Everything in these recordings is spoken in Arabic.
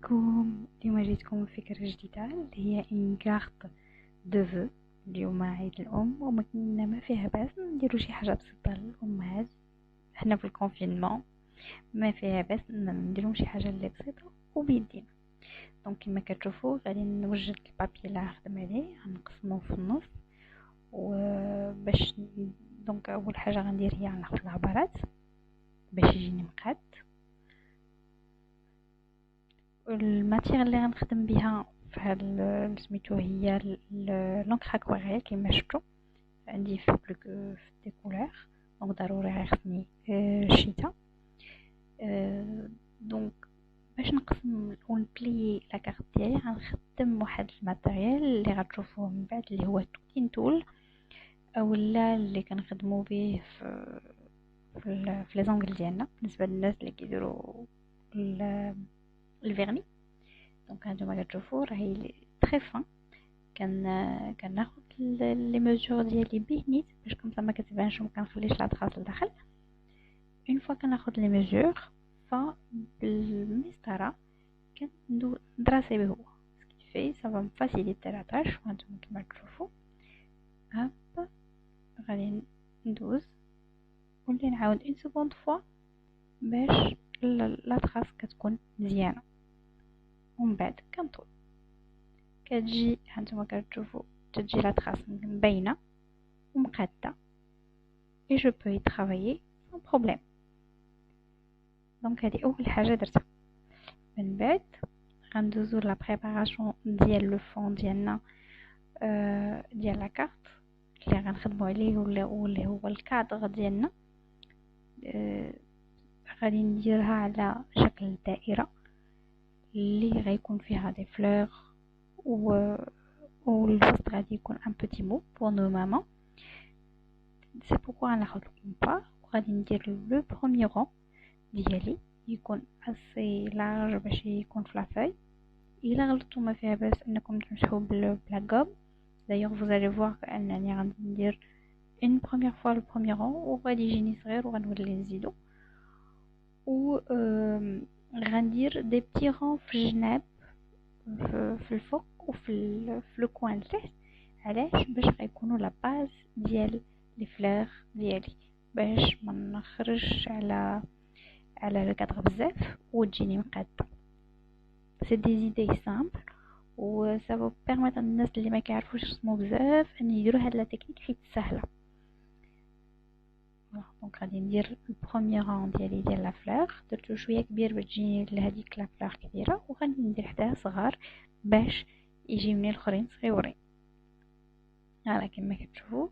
عليكم. اليوم جيتكم بفكرة جديدة اللي هي ان كارت دو فو. اليوم عيد الام وما كنا ما فيها باس نديرو شي حاجه بسيطه للامهات. حنا في الكونفينمون ما فيها باس نديرو شي حاجه اللي بسيطه وبيدينا. دونك كما كتشوفوا غادي نوجد البابي اللي غنخدم عليه غنقسموه في النص وباش دونك اول حاجه غندير هي غناخذ العبارات باش يجيني مقاد. الماتيغ اللي غنخدم بها في هذا سميتو هي لونكر اكواريل كما شفتوا عندي في بلوك في دي كولور. دونك ضروري غيخصني الشتا. دونك باش نقسم ونبلي لا كارت ديالي غنخدم واحد الماتيريال اللي غتشوفوه من بعد اللي هو التوتين تول اولا اللي كنخدموا به في لي زونغل ديالنا بالنسبه للناس اللي كيديروا الفيرني. دونك هانتوما كتشوفوا راهي تري فان. كناخذ لي ميزور ديالي بنيت باش كومسا ما كتبانش وما كنخليش لا تراس لداخل. اون فوا كناخذ لي ميزور بالمسطره كندراسي به هو سكيفي صافا مفاسيليتي لا طاش. هانتوما كما تشوفوا هاب غادي ندوز ولي نعاود اون سكوند فوا باش لا تراس كتكون مزيانه. ومن بعد كنطوي كتجي هانتوما كتشوفوا تجي لا تراس مبينه ومقاده اي جو بو يترافايي سون بروبليم. دونك هذه اول حاجه درتها. من بعد غندوزو لا بريباراسيون ديال لو فون ديالنا ديال لا كارت اللي غنخدمو عليه واللي هو الكادر ديالنا. غادي نديرها على شكل دائره اللي غيكون فيها دي فلور والوسط غادي يكون ان بوتي مو بور نو ماما. سي بوكو غناخد الكومبا وغادي ندير لو بروميي رون ديالي يكون اسي لارج باش يكون في لافاي. الا غلطتو ما فيها باس انكم تمسحوا بلا غوم. دايوغ vous allez voir انني غادي ندير une première fois le premier rang وغادي يجيني صغير وغنولي نزيدو و غندير دي بتي رون في الجناب في الفوق وفي لو كوان تحت. علاش؟ باش غيكونوا لا باز ديال لي فلور ديالي باش ما نخرجش على لو كادر بزاف وتجيني مقاده. سي دي زيدي سامبل و سا فو بيرميت الناس اللي ما كيعرفوش يرسموا بزاف ان يديروا هاد لا تكنيك حيت سهله. دونك غادي ندير البروميير رون ديالي ديال لا فلور درتو شويه كبير باش تجيني لهاديك لا فلور كبيره وغادي ندير حداها صغار باش يجيوني الاخرين صغيورين. هانا كما كتشوفوا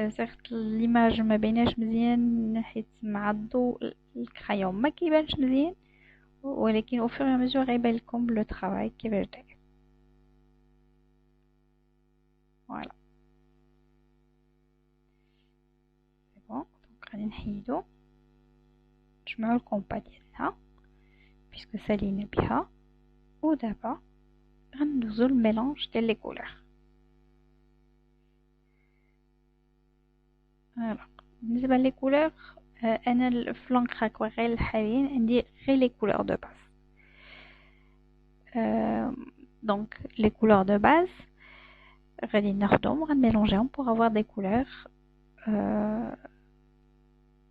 سيغت ليماج ما بيناش مزيان حيت مع الضوء الكرايون ما كيبانش مزيان ولكن او فور ميزور غيبان لكم لو طرافاي كيفاش داير. فوالا سي بون. دونك غادي نحيدو نجمعو الكومبا ديالنا بيسكو سالينا بها ودابا غندوزو الميلونج ديال لي كولور. بالنسبه لي كولور انا الفلونك اكواريل حاليا عندي غير لي كولور دو باز. دونك لي كولور دو باز غادي ناخدهم وغنميلونجيهم بور افوار دي كولور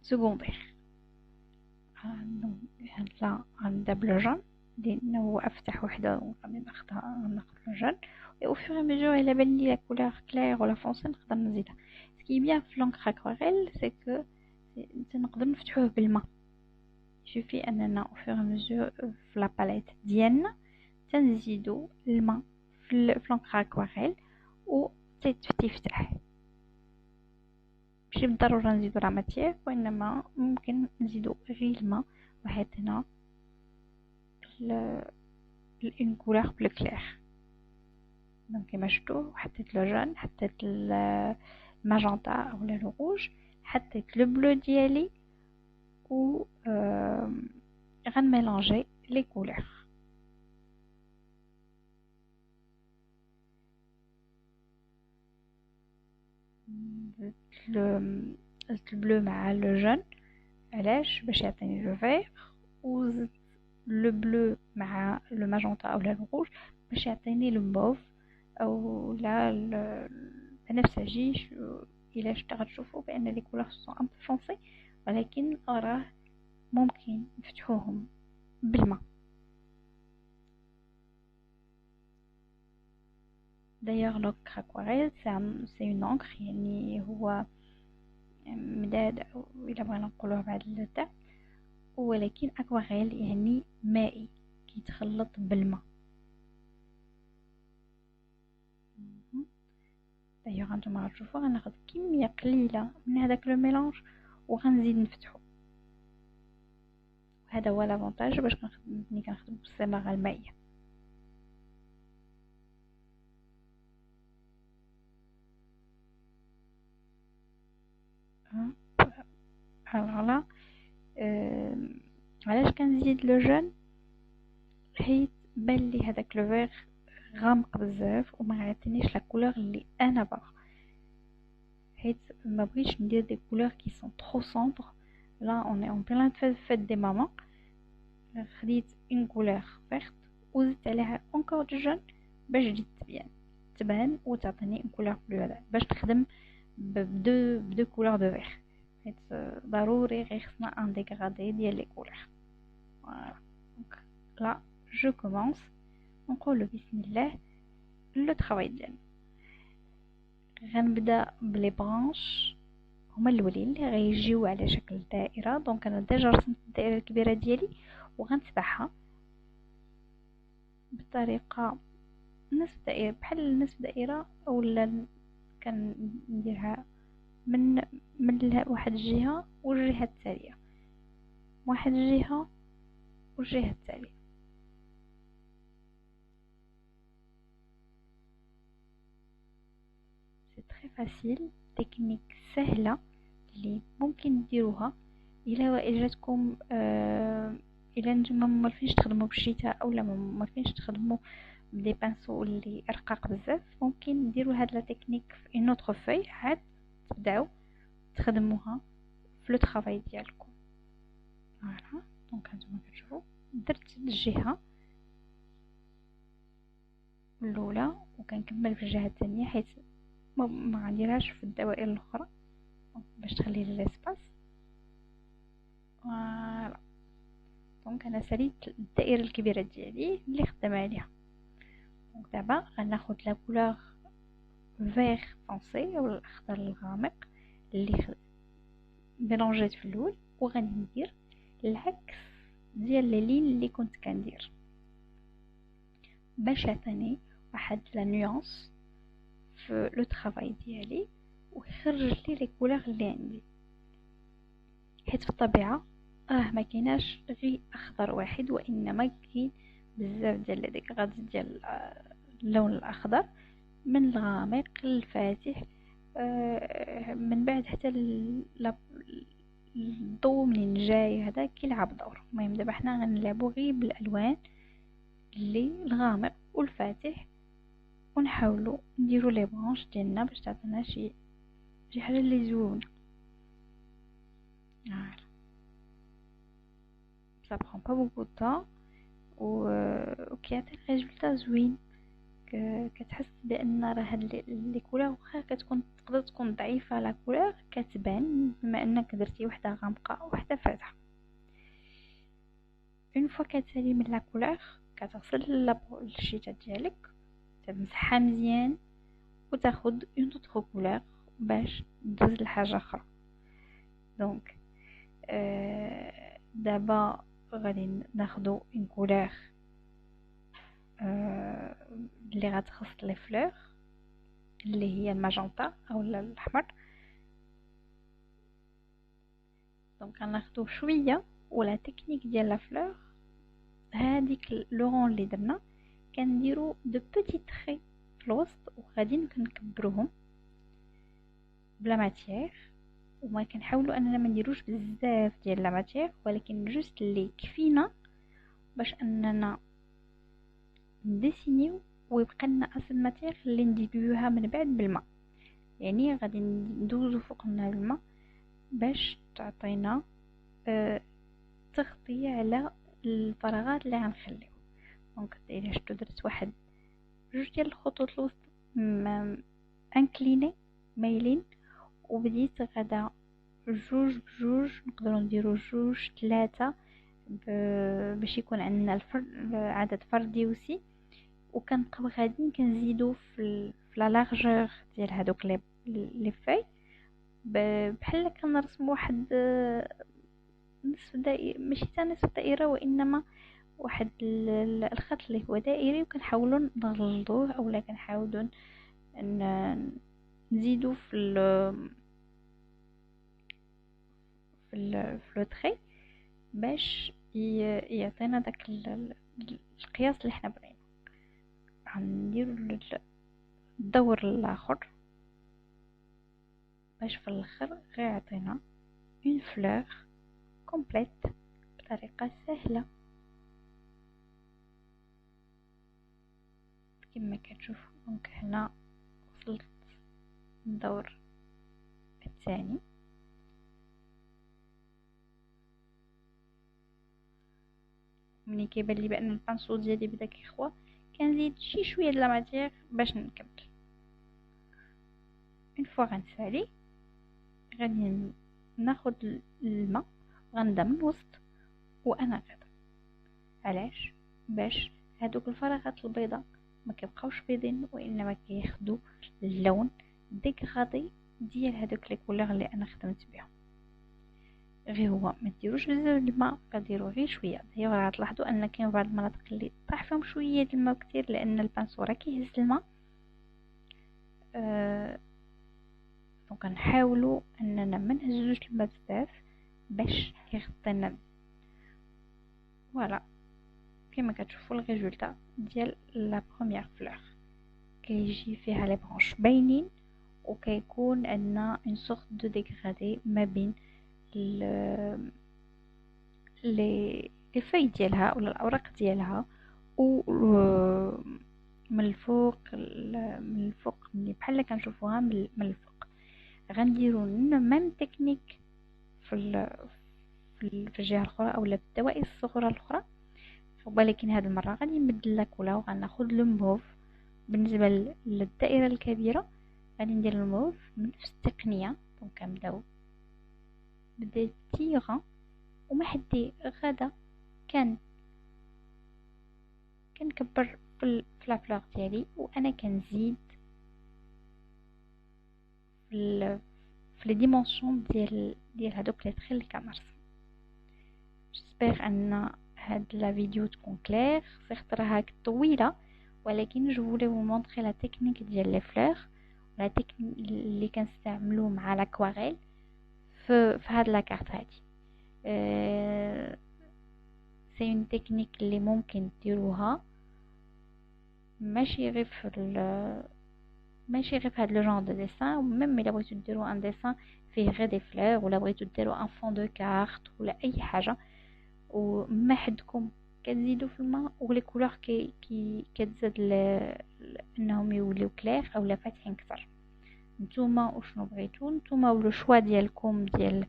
سكوندير. هلا غنبدا بلو جون هو افتح وحده غادي ناخذ لو جون او فور ميزور الا بان لي لا كولور كلير ولا فونسي نقدر نزيدها. سكي بيان في لونكر اكواريل سي كو نقدر نفتحوه بالماء يشوفي اننا او فور ميزور في لا باليت ديالنا تنزيدو الماء في لونكر اكواريل و تفتح. ماشي بالضروره نزيدو لا ماتيير وانما ممكن نزيدو غير الماء وحيتنا اون كولور بلو كلير. دونك كما شفتوا حطيت لو جون حطيت الماجنتا اولا لو روج حطيت لو بلو ديالي و غنميلونجي لي كولور. زدت البلو مع لو جون علاش باش يعطيني لو فير وزدت لو بلو مع لو ماجنتا او لا الروج باش يعطيني لو موف او لا البنفسجي. الى تشوفوا بان لي كولور سون ان بو فونسي، ولكن راه ممكن نفتحوهم بالماء. d'ailleurs l'encre aquarelle c'est une encre يعني هو مداد أو إلا بغينا نقولوه بعد التاء، ولكن أكواريل يعني مائي كيتخلط بالماء. دايوغ هانتوما غتشوفو غناخد كمية قليلة من هداك لو ميلونج وغنزيد نفتحو، وهذا هو لافونتاج باش ملي كنخدمو بالصباغة المائية. فوالا علاش كنزيد لو جون؟ حيت بان لي هداك لو فيغ غامق بزاف وما عطينيش لا كولور اللي انا باغا، حيت ما بغيتش ندير دي كولور كي سون ترو سومبر. لا اون اي اون بلان فيت دي ماما، خديت اون كولور فيرت وزدت عليها اونكور دو جون باش تجي تبان وتعطيني اون كولور بلو، هذا باش نخدم بدو كولور دو فيغ، حيت ضروري غير خصنا ان ديغرادي ديال لي كولور. فوالا دونك لا جو كومونس نقولو بسم الله لو طرافاي ديالنا. غنبدا بلي برانش هما الاولين اللي غيجيو على شكل دائره. دونك انا ديجا رسمت الدائره الكبيره ديالي وغنتبعها بطريقه نصف دائره، بحال نصف دائره اولا كنديرها من واحد الجهه والجهه التاليه، واحد الجهه والجهه التاليه. سي تري فاسيل، تكنيك سهله اللي ممكن ديروها الا جاتكم الا نتوما مالفينش تخدموا بالشتاء اولا مالفينش تخدموا بدي بانسو اللي رقاق بزاف، ممكن ديروا هاد لا تكنيك في اون اوتر فوي عاد تبداو تخدموها في لو طرافاي ديالكم. فوالا دونك هانتوما كتشوفوا درت الجهه الاولى وكنكمل في الجهه الثانيه حيت ما غنديرهاش في الدوائر الاخرى باش تخلي لي ليسباس. فوالا دونك انا ساليت الدائره الكبيره ديالي اللي خدام عليها. دونك دابا غناخد لا كولور فيغ فونسي او الاخضر الغامق اللي ميلونجيت في الاول، وغادي ندير العكس ديال لي لين اللي كنت كندير باش يعطيني واحد لا نيونس في لو طرافاي ديالي ويخرج لي لي كولور اللي عندي. حيت في الطبيعه راه ما كايناش غير اخضر واحد، وانما كاين بزاف ديال لي ديكغات ديال اللون الاخضر، من الغامق للفاتح من بعد حتى الضوء منين جاي هذا كيلعب دور. المهم دابا حنا غنلعبوا غير بالالوان اللي الغامق والفاتح ونحاولوا نديروا لي برانش ديالنا باش تعطينا شي حاجه اللي زوينه. ça prend pas beaucoup de temps وكيعطي ريزولتا زوين. كتحس بان راه هاد لي كولور واخا تقدر تكون ضعيفه لا كولور كتبان بما انك درتي وحده غامقه وحده فاتحه. اون فوا كتسالي من لا كولور كتغسل الشيته ديالك تمسحها مزيان وتاخد اون اوتر كولور باش تدوز لحاجه اخرى. دونك دابا غادي ناخدو اون كولور اللي غتخص لي فلور اللي هي الماجنتا او الاحمر. دونك غناخدو شويه ولا تكنيك ديال لا فلور هذيك لورون اللي درنا كنديرو دو بوتي تري في الوسط وغادي نكبروهم بلا ماتيير، وما كنحاولوا اننا ما نديروش بزاف ديال لا ماتيير ولكن جوست اللي كفينا باش اننا نديسينيو ويبقى لنا اصل ماتير اللي نديلوها من بعد بالماء. يعني غادي ندوزو فوقنا بالماء باش تعطينا تغطية على الفراغات اللي غنخليو. دونك الا شفتو درت واحد جوج ديال الخطوط الوسط انكليني مايلين، وبديت غدا جوج بجوج، نقدروا نديرو جوج ثلاثة باش يكون عندنا عدد فردي وسي. وكنبقاو غاديين كنزيدو في لا لارجور ديال هادوك لي فاي، بحال كنرسم واحد نصف دائرة، ماشي حتى نصف دائرة وانما واحد الخط اللي هو دائري، وكنحاولوا نغلظوه اولا كنحاولوا نزيدو في لو تري باش يعطينا داك القياس اللي حنا بغينا. غنديرو الدور الاخر باش في الاخر غيعطينا اون فلور كومبليت بطريقه سهله كما كتشوفوا. دونك هنا وصلت الدور الثاني. ملي كيبان لي بان البانسو ديالي بدا كيخوى كنزيد شي شويه د لا ماتيغ باش نكمل. اون فوا غنسالي غادي ناخد الماء غنبدا من الوسط وانا غادا. علاش؟ باش هادوك الفراغات البيضاء ما كيبقاوش بيضين وانما كياخدوا اللون ديكغادي ديال هادوك لي كولور اللي انا خدمت بهم. غير هو ما ديروش بزاف الماء، غديروا غير شويه. دايوغ غتلاحظوا ان كاين بعض المناطق اللي طاح فيهم شويه د الماء كتير لان البانسو راه كيهز الماء. دونك نحاولوا اننا ما نهزوش الماء بزاف باش يغطينا. فوالا كما كتشوفوا الريزولطا ديال لا بروميير فلور كيجي فيها لي برانش باينين وكيكون عندنا اون سورت دو ديغرادي ما بين لي فاي ديالها ولا الاوراق ديالها و من الفوق ملي بحال كنشوفوها من الفوق. غنديروا ميم تكنيك في الجهه الاخرى اولا في الدوائر الصغرى الاخرى، ولكن هذه المره غادي نبدل لا كولور وغناخذ لو موف. بالنسبه للدائره الكبيره غادي ندير الموف بنفس التقنيه. دونك كنبداو بديت تيغا وما حدي غدا كنكبر في لا فلور ديالي وانا كنزيد في لي ديمونسيون ديال هادوك لي تري اللي كنرسم. جيسبر ان هاد لا فيديو تكون كلير، خاطر هاك طويله، ولكن جو فولي vous montrer la technique ديال لي فلور ولا تكنيك اللي كنستعملو مع لاكواريل في هاد لا كارت هادي. سي اون تكنيك اللي ممكن ديروها ماشي غير في هاد لو جون دو ديسان، ميم الا بغيتو ديرو ان ديسان فيه غير دي فلور ولا بغيتو ديرو ان فون دو كارت ولا اي حاجه وما حدكم كتزيدو في الماء ولي كولور كتزاد انهم يوليو كلير اولا فاتحين كتر. نتوما وشنو بغيتو، نتوما ولو شوا ديالكم ديال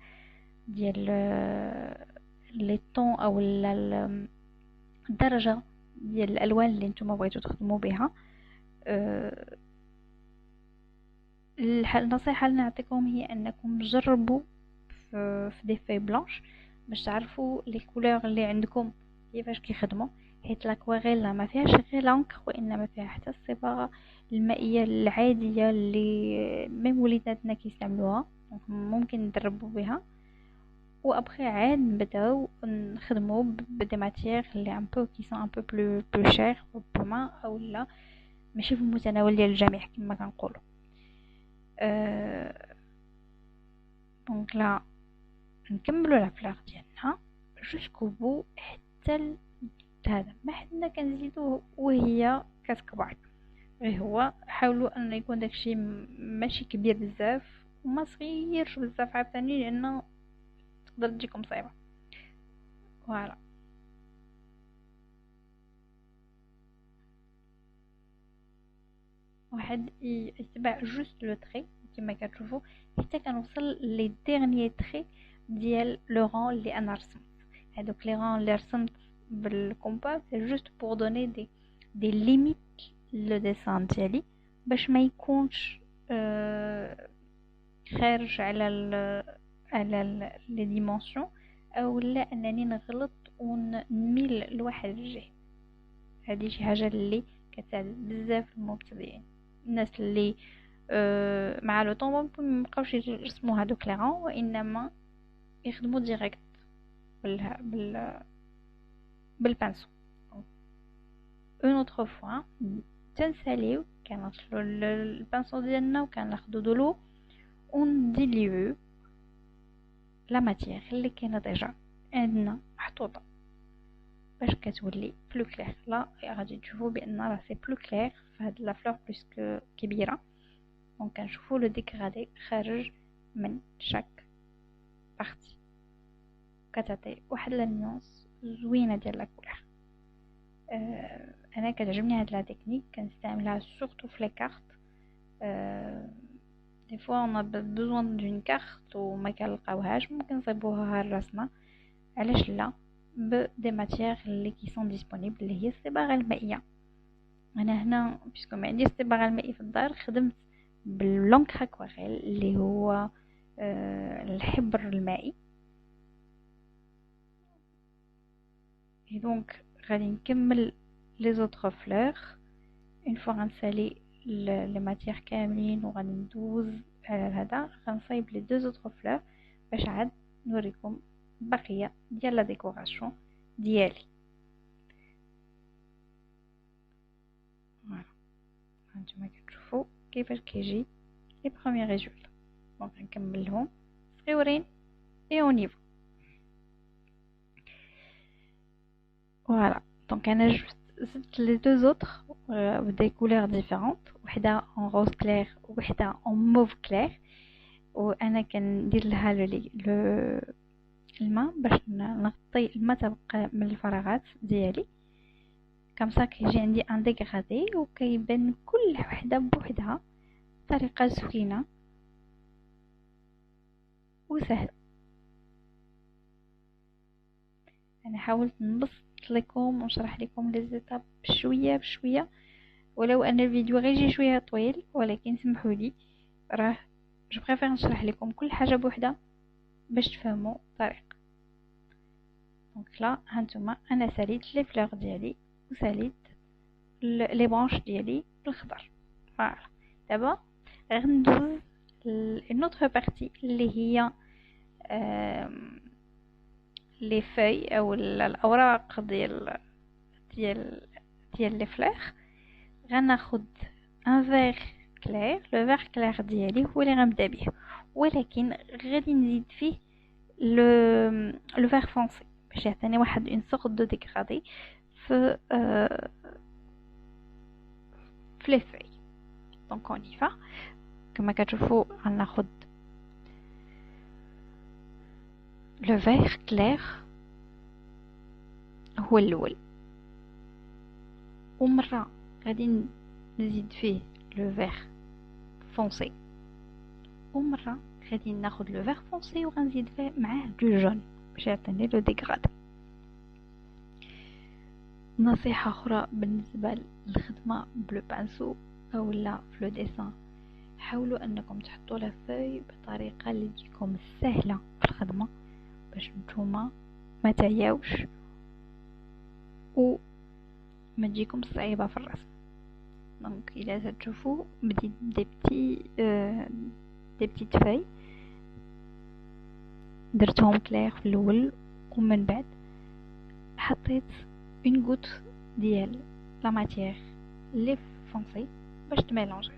لي طون او الدرجه ديال الالوان اللي نتوما بغيتو تخدموا بها. النصيحه اللي نعطيكم هي انكم جربوا في دي في بلانش باش تعرفوا لي كولور اللي عندكم كيفاش كيخدموا، حيت لاكواريل ما فيهاش غير لانكر وانما فيها حتى الصباغه المائيه العاديه اللي ميم وليداتنا كيستعملوها. ممكن ندربوا بها وابخي عاد نبداو نخدموا بدي ماتيير اللي ان بو كي سون ان بو بلو شير ربما او لا ماشي في المتناول ديال الجميع كما كنقولوا. دونك لا نكملوا لا فلور ديالنا جوسكو بو حتى هذا ما حنا كنزيدوه وهي كتكبر. غير هو حاولوا ان يكون داكشي ماشي كبير بزاف وما صغيرش بزاف عاوتاني لانه تقدر تجيكم صعيبه. فوالا واحد يتبع جوست لو تري كما كتشوفوا حتى كنوصل لي ديرنيي تري ديال لو رون اللي انا رسمت. هادوك لي رون اللي رسمت بالكومباس c'est juste pour donner des limites le dessin ديالي باش ما يكونش خارج على les dimensions او لا انني نغلط ونميل لواحد الجهه. هذه شي حاجه اللي كتساعد بزاف المبتدئين، الناس اللي مع لو طون ممكن مبقاوش يرسموا هادوك لي غون وانما يخدموا ديريكت بالبانسو. اون اوتر فوا تنساليو كنغسلو البانسو ديالنا وكناخدو دولو ونديليو لا ماتيير اللي كاينه ديجا عندنا محطوطه باش كتولي بلو كلير. لا غادي تشوفوا بان راه سي بلو كلير في هاد لا فلور بلوسكو كبيره، دونك كنشوفوا لو ديغرادي خارج من شاك بارتي، كتعطي واحد لا نيونس زوينه ديال لا كولور. انا كتعجبني هاد لا تكنيك، كنستعملها سورتو في لي كارت. دي فوا اون بوزوان دون كارت وما كنلقاوهاش، ممكن نصيبوها الرسمه، علاش لا بدي ماتيير اللي كيسون ديسپونيبل اللي هي الصباغه المائيه. انا هنا بيسكو ما عنديش الصباغه المائيه في الدار خدمت باللونكر اكواريل اللي هو الحبر المائي. دونك غادي نكمل لي زوتر فلور اون فوا غنسالي لي ماتيير كاملين وغادي ندوز على هذا، غنصايب لي دو زوتر فلور باش عاد نوريكم البقيه ديال لا ديكوراسيون ديالي. فوالا هانتوما كتشوفوا كيفاش كيجي لي بروميير ريزولتا. دونك نكملهم صغيورين اي اون نيفو. فوالا دونك انا زدت لي دو زوتر بدي كولور ديفيرونت، وحده اون روز كلير وحده اون موف كلير، وانا كندير لها لو الماء باش نغطي الماء تبقى من الفراغات ديالي كمسا كيجي عندي ان ديغرادي وكيبان كل وحده بوحدها بطريقه زوينه وسهل. انا حاولت نبسط لكم ونشرح لكم لي زيتاب بشويه بشويه، ولو ان الفيديو غيجي شويه طويل ولكن سمحوا لي، راه جو بريفير نشرح لكم كل حاجه بوحدها باش تفهموا الطريقه. دونك لا هانتوما انا ساليت لي فلور ديالي وساليت لي برانش ديالي بالخضر. فوالا دابا غندوز لنوتر بارتي اللي هي لي فاي او الاوراق ديال لي فلور. غناخد ان فيغ كلير، لو فيغ كلير ديالي هو اللي غنبدا به، ولكن غادي نزيد فيه لو فيغ فونسي باش يعطيني واحد اون سورت دو ديغرادي في لي فاي. دونك اون يفا كما كتشوفوا غناخد لو فيغ كلير هو الاول، ومره غادي نزيد فيه لو فيغ فونسي، ومره غادي ناخد لو فيغ فونسي وغنزيد فيه معاه دو جون باش يعطيني لو ديغرادي. نصيحه اخرى بالنسبه للخدمه بلو بانسو او لا في لو ديسان، حاولوا انكم تحطوا لا فاي بطريقه اللي تجيكم سهله في الخدمه باش نتوما ما تعياوش و ما تجيكم صعيبه في الرسم. دونك الا تشوفوا بديت دي بتيت فاي درتهم كلير في الاول، ومن بعد حطيت اون غوت ديال لا ماتيير لي فونسي باش تميلونجي.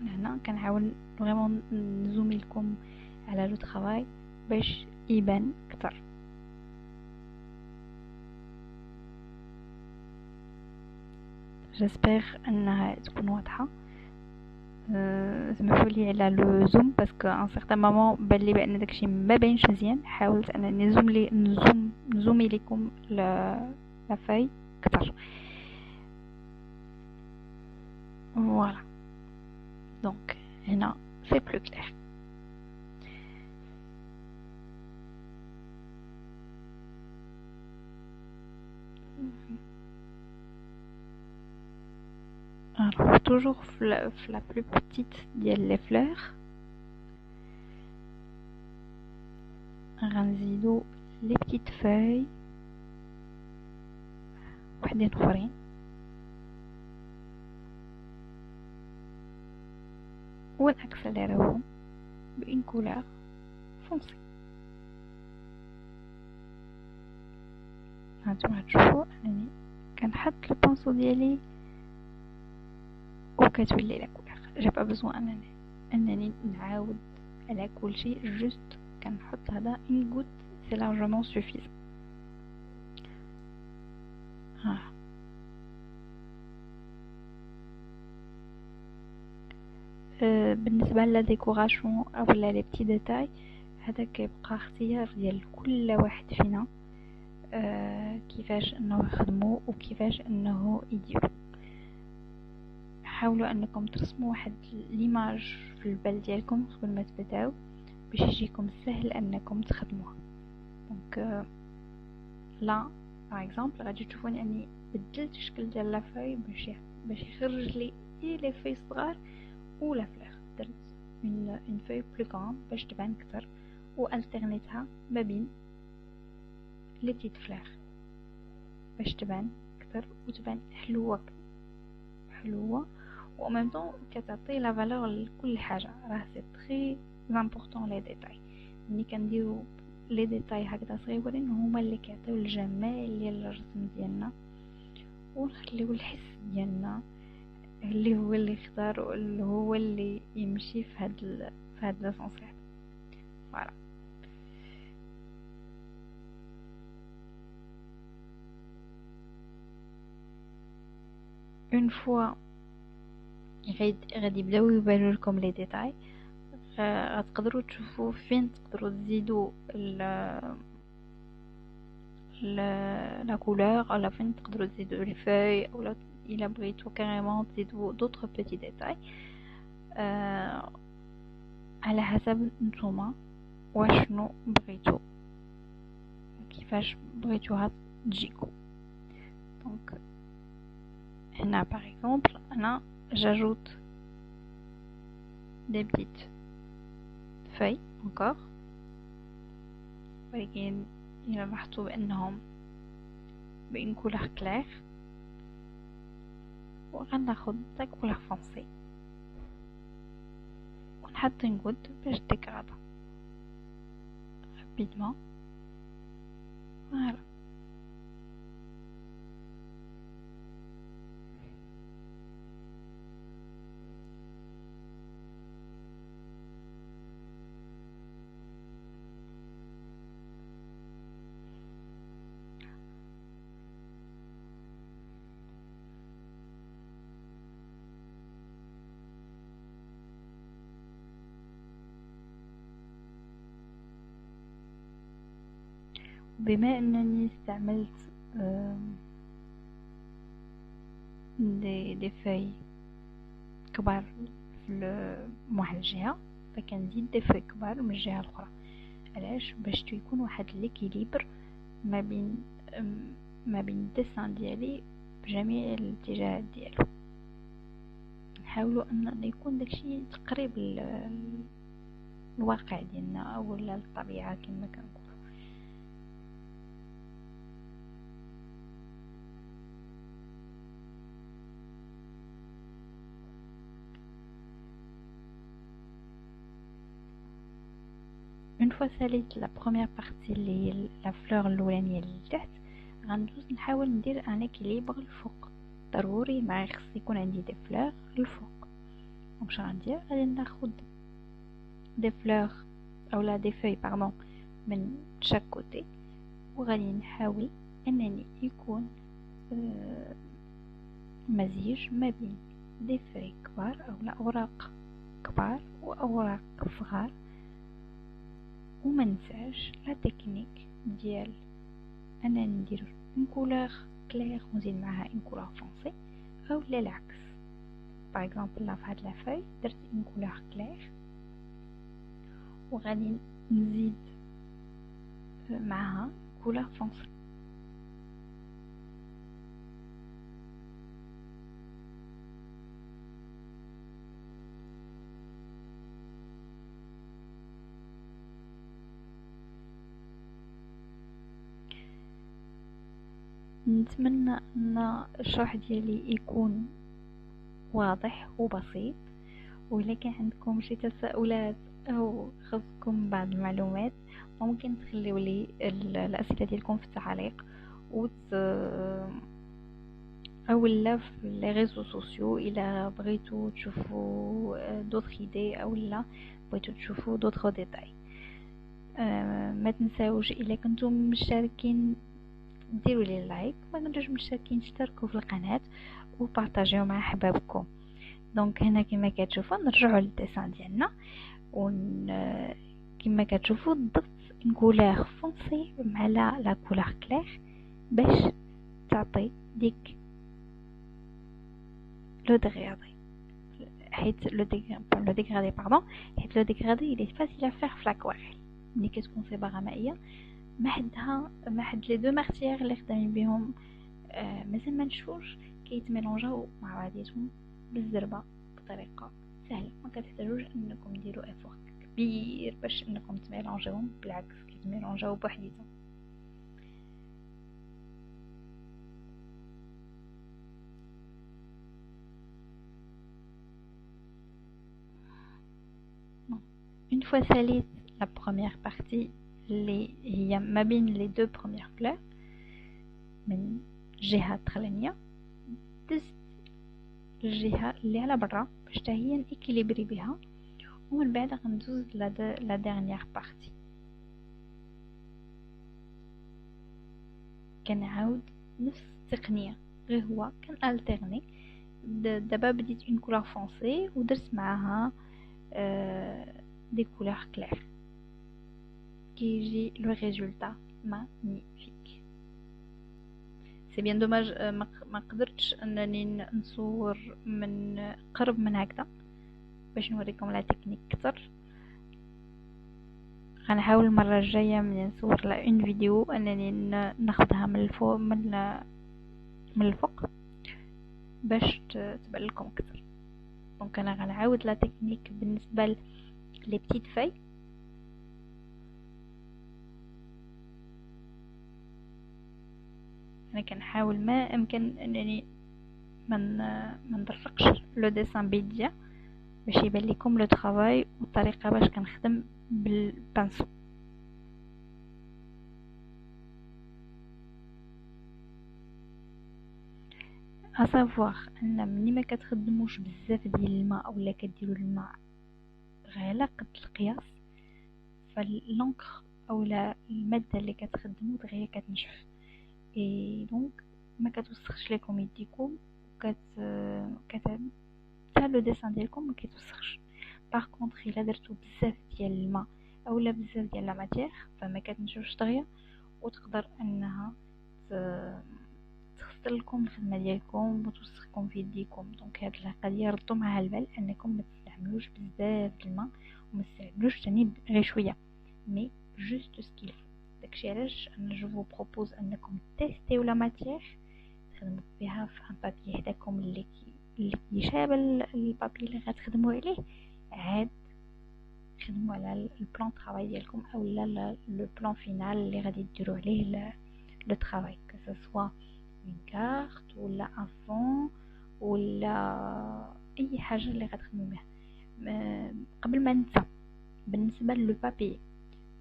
انا هنا كنحاول فريمون نزومي لكم على لو طرافاي باش يبان اكثر. جيسبر انها تكون واضحه. سمحوا لي على لو زوم باسكو ان سيغتان مومون بان لي بان داكشي ما باينش مزيان، حاولت انني نزومي لكم لا فاي اكثر. فوالا دونك هنا سي بلو كلير. toujours la plus petite ديال les fleurs غنزيدو les petites feuilles وحدين اخرين ونأكسليريوهم بإن كولور فونسي. هانتوما تشوفو انني كنحط البانسو ديالي وكتولي لا كولور. جا با بزوان انني نعاود على كل شيء، جوست كنحط هذا ان غوت سي لارجومون سوفيزون. بالنسبه لا ديكوراسيون اولا لي بتي ديتاي، هذا كيبقى اختيار ديال كل واحد فينا كيفاش انه يخدمو وكيفاش انه يديرو. حاولوا انكم ترسموا واحد ليماج في البال ديالكم قبل ما تبداو باش يجيكم سهل انكم تخدموها. دونك لا باغ اكزومبل غادي تشوفوني اني بدلت الشكل ديال لا فاي باش يخرج لي لي فاي صغار ولا فليغ. درت اون فاي بلو كون باش تبان اكثر والترنيتها ما بين لي بتيت فليغ باش تبان اكثر وتبان حلوه و ميم طون كتعطي لا فالور لكل حاجه. راه سي تري امبورطون لي ديتاي. ملي كنديرو لي ديتاي هكذا صغيورين هما اللي كيعطيو الجمال ديال الرسم ديالنا ونخليو الحس ديالنا اللي هو اللي اختار اللي هو اللي يمشي في هاد لاسونسيال. فوالا اون فوا غادي يبداو يبانو لكم لي ديتاي، غتقدروا تشوفوا فين تقدروا تزيدوا لا كولور ولا فين تقدروا تزيدوا الفاي ولا الا بغيتو كاريمون تزيدوا دوطر بيتي ديتاي على حسب نتوما واشنو بغيتو كيفاش بغيتوها تجيكم. دونك هنا باغ اكزومبل انا j'ajoute des petites feuilles encore ولكن إلا لاحظتوا بأنهم بإن كولور كلير وغناخد دا كولور فونسي ونحط نقود باش ديكرادا رابيدمون. فوالا بما انني استعملت دي فاي كبار في واحد الجهه فكنزيد دي فاي كبار من الجهه الاخرى. علاش؟ باش يكون واحد ليكيليبر ما بين الديسان ديالي بجميع الاتجاهات ديالو. نحاولوا ان يكون داكشي تقريب الواقع ديالنا او الطبيعه كما كنقول. اون فوا ساليت لا بروميير بارتي اللي هي لا فلور الاولانيه اللي تحت، غندوز نحاول ندير ان اكيليبر الفوق. ضروري ما خص يكون عندي دي فلور الفوق. واش غندير؟ غادي ناخذ دي فلور اولا دي فوي باردون من شاك كوتي وغادي نحاول انني يكون مزيج ما بين دي فوي كبار اولا اوراق كبار واوراق صغار. وما ننساش لا تكنيك ديال انا ندير اون كولور كلير ونزيد معها اون كولور فونسي او لا العكس. باغ اكزومبل لا فهاد لا فاي درت اون كولور كلير وغادي نزيد معها كولور فونسي. نتمنى ان الشرح ديالي يكون واضح وبسيط، وإلا كان عندكم شي تساؤلات او خصكم بعض المعلومات ممكن تخليوا لي الاسئله ديالكم في التعليق او لا في لي ريزو سوسيو الا بغيتو تشوفوا دوطخ ايدي او لا بغيتو تشوفوا دوطخ ديتاي. ما تنساوش الا كنتم مشتركين ديروا لي لايك، ما كنتوش مشتركين اشتركوا في القناه وبارطاجيو مع احبابكم. دونك هنا كما كتشوفوا نرجعوا للديسان ديالنا كما كتشوفوا ضفت ان كولور فونسي مع لا كولور كلير باش تعطي ديك لو ديغرادي، حيت لو ديغرادي حيت لو ديغرادي il est facile à faire في لاكواريل. ملي كتكون صباغه مائيه ما حد لي دو مارتيير اللي خدامين بهم مازال ما نشفوش كيتميلونجاو مع بعضياتهم بالزربه بطريقه سهله، ما كتحتاجوش انكم ديروا افور كبير باش انكم تميلونجاوهم، بالعكس كيتميلونجاو بوحديتهم. Une fois salée la première partie اللي هي ما بين les deux premières couleurs من جهة التخلينية، دزت الجهة اللي على برا باش حتى هي نيكيليبري بها، ومن بعد غندوز لا ديرنيير بارتي. كنعاود نفس التقنية غير هو كان التيرني. دابا بديت اون كولور فونسي ودرت معاها دي كولور كلير كيجي لو ريزولتا مانيفيك. سي بيان دوماج ما قدرتش انني نصور من قرب من هكذا باش نوريكم لا تكنيك اكثر. غنحاول المره الجايه من نصور لا اون فيديو انني ناخذها من الفوق من الفوق باش تبان لكم اكثر. دونك انا غنعاود لا تكنيك بالنسبه لي بتيت فاي. انا كنحاول ما امكن انني ما ندرقش لو ديسان بيديا باش يبان لكم لو طرافاي والطريقه باش كنخدم بالبانسو. اسافوار ان ملي ما كتخدموش بزاف ديال الماء اولا كديروا الماء غير قد القياس، فاللونكر اولا الماده اللي كتخدموا دغيا كتنشف اي دونك ما كتوسخش لكم يديكم حتى لو ديسان ديالكم ما كيتوسخش. باغ كونطخ الا درتو بزاف ديال الماء اولا بزاف ديال لا ماتيير فما كتنشفش دغيا وتقدر انها تخسر لكم الخدمه ديالكم وتوسخكم في يديكم. دونك هاد القضيه ردوا معها البال انكم ما تستعملوش بزاف د الماء وما تستعملوش ثاني غير شويه مي جوست سكيل. داكشي علاش انا جو فو بروبوز انكم تيستيو لا ماتيير تخدموا بها في ان بابي حداكم اللي كيشابه البابي اللي غتخدموا عليه، عاد خدموا على البلان طرافاي ديالكم اولا لو بلان فينال اللي غادي ديروا عليه لو طرافاي كو سوا اون كارت ولا ان فون ولا اي حاجه اللي غتخدموا بها. قبل ما ننسى بالنسبه للو بابي،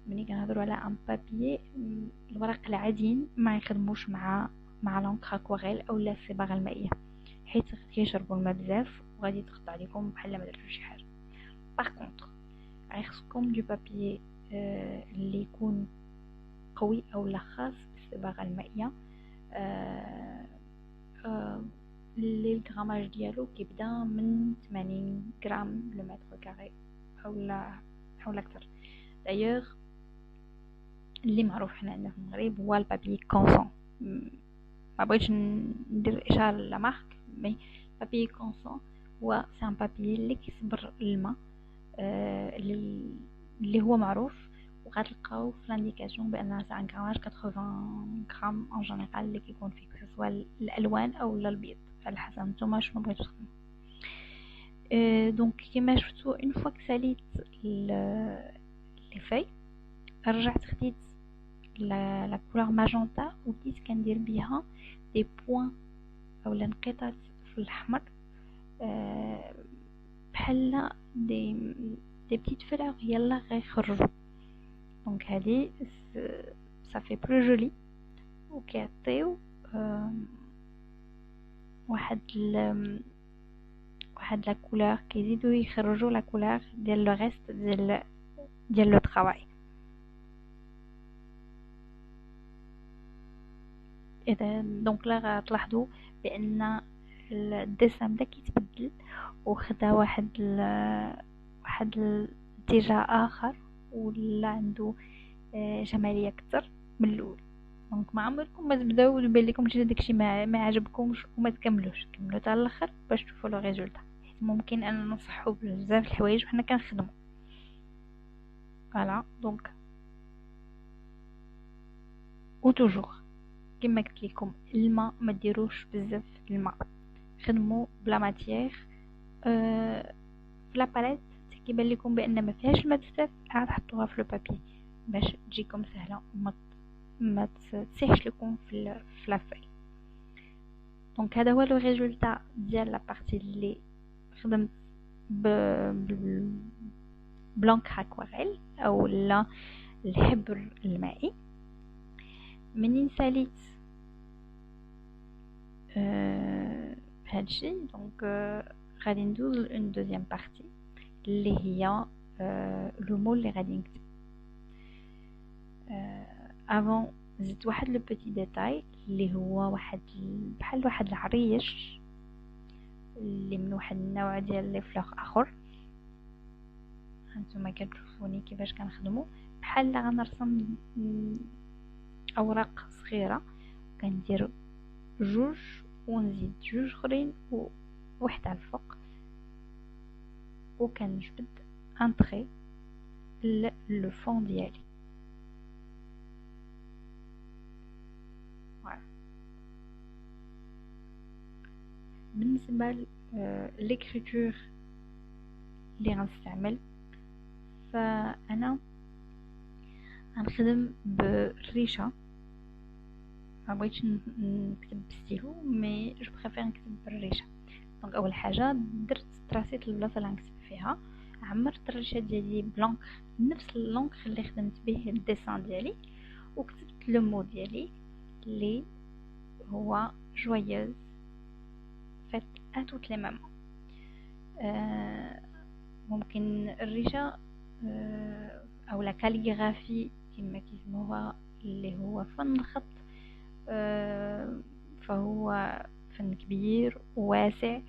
ملي كنهضروا على ان بابي الورق العاديين ما يخدموش مع لونكر اكواريل اولا الصباغه المائيه حيت كيشربوا الماء بزاف وغادي تقطع عليكم بحال ما درتو شي حاجه. باغ كونطخ غيخصكم دو بابي اللي يكون قوي اولا خاص بالصباغه المائيه اللي الغراماج ديالو كيبدا من 80 غرام لو متر كاري اولا اكثر. دايوغ اللي معروف حنا عندنا في المغرب هو البابي كونسون. ما بغيتش ندير اشاره لا مارك مي بابي كونسون هو سان بابي اللي كيصبر الماء اللي هو معروف وغتلقاو في لانديكاسيون بان سا ان غراماج 80 غرام ان جينيرال اللي كيكون فيه سواء الالوان اولا البيض على حسب نتوما شنو بغيتو تخدموا. دونك كما شفتوا اون فوا ساليت لي فاي رجعت خديت لا كولور ماجونتا وبديت كندير بها دي بوين اولا نقطات في الاحمر بحال دي بتيت فراغ يلا غيخرجوا. دونك هذه صافي بلو جولي وكيعطيو واحد لا كولور، كيزيدو يخرجوا لا كولور ديال لو ريست ديال لو طراواي. اذا دونك لا غتلاحظوا بان الديسان بدا كيتبدل وخدا واحد الاتجاه اخر ولا عنده جماليه اكثر من الاول. دونك ما عمركم ما تبداو يبان لكم شي داكشي ما عجبكمش وما تكملوش، كملوا حتى الاخر باش تشوفوا لو ريزولطا، حيت ممكن ان نصحوا بزاف الحوايج وحنا كنخدموا. فوالا دونك و توجور كما قلت لكم الماء ما ديروش بزاف الماء، خدموا بلا ماتيير. في لاباليت كيبان لكم بان ما فيهاش الماء بزاف، عاد حطوها في لو بابي باش تجيكم سهله وما تسيحش لكم في لافاي. دونك هذا هو لو ريزولطا ديال لا بارتي اللي خدمت بلانك اكواريل او لا الحبر المائي. منين ساليت هادشي دونك غادي ندوز لون دوزيام بارتي اللي هي لو مول اللي غادي نكتب. افون زدت واحد لو بوتي ديتاي اللي هو بحال واحد العريش اللي من واحد النوع ديال لي فلوغ اخر. هانتوما كتشوفوني كيفاش كنخدموا، بحال غنرسم اوراق صغيره كندير جوج ونزيد جوج اخرين وحده الفوق وكنجبد ان تري لو فون ديالي. بالنسبه للإكريتور اللي غنستعمل فانا غنخدم بالريشه، ما بغيتش نكتب بستيلو مي جو بريفير نكتب بالريشه. دونك اول حاجه درت تراسيت البلاصه اللي غنكتب فيها، عمرت الريشه ديالي بلونك نفس اللونكر اللي خدمت به الديسان ديالي وكتبت لو مو ديالي اللي هو جويوز فات ا توت لي مامون. ممكن الريشه او لا كاليغرافي كما كيسموها اللي هو فن الخط، فهو فن كبير وواسع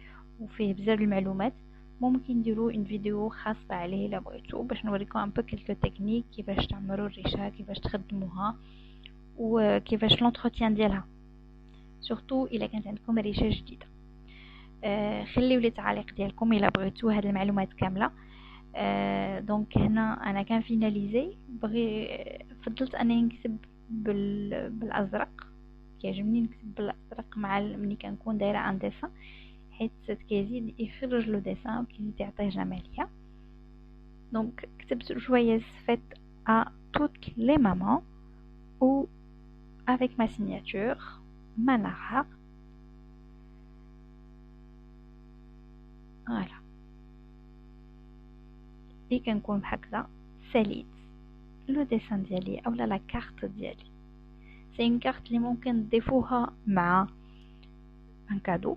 وفيه بزاف المعلومات. ممكن نديرو ان فيديو خاصه عليه الا بغيتو باش نوريكم ان بو كيلكو تكنيك كيفاش تعمروا الريشه، كيفاش تخدموها وكيفاش لونتروتيان ديالها، سورتو الا كانت عندكم ريشه جديده. خليو لي التعليق ديالكم الا بغيتو هاد المعلومات كامله. دونك هنا انا كان فيناليزي فضلت انني نكتب بالازرق، كيعجبني نكتب بالازرق مع ملي كنكون دايره ان ديسان حيت كيزيد يخرج لو ديسان وكيزيد يعطيه جماليه. دونك كتبت جويز فات ا توت لي مامون ou avec ma signature Manara. فوالا اللي كنكون بهكذا ساليت لو ديسان ديالي اولا لا كارت ديالي. سي اون كارت اللي ممكن تضيفوها مع ان كادو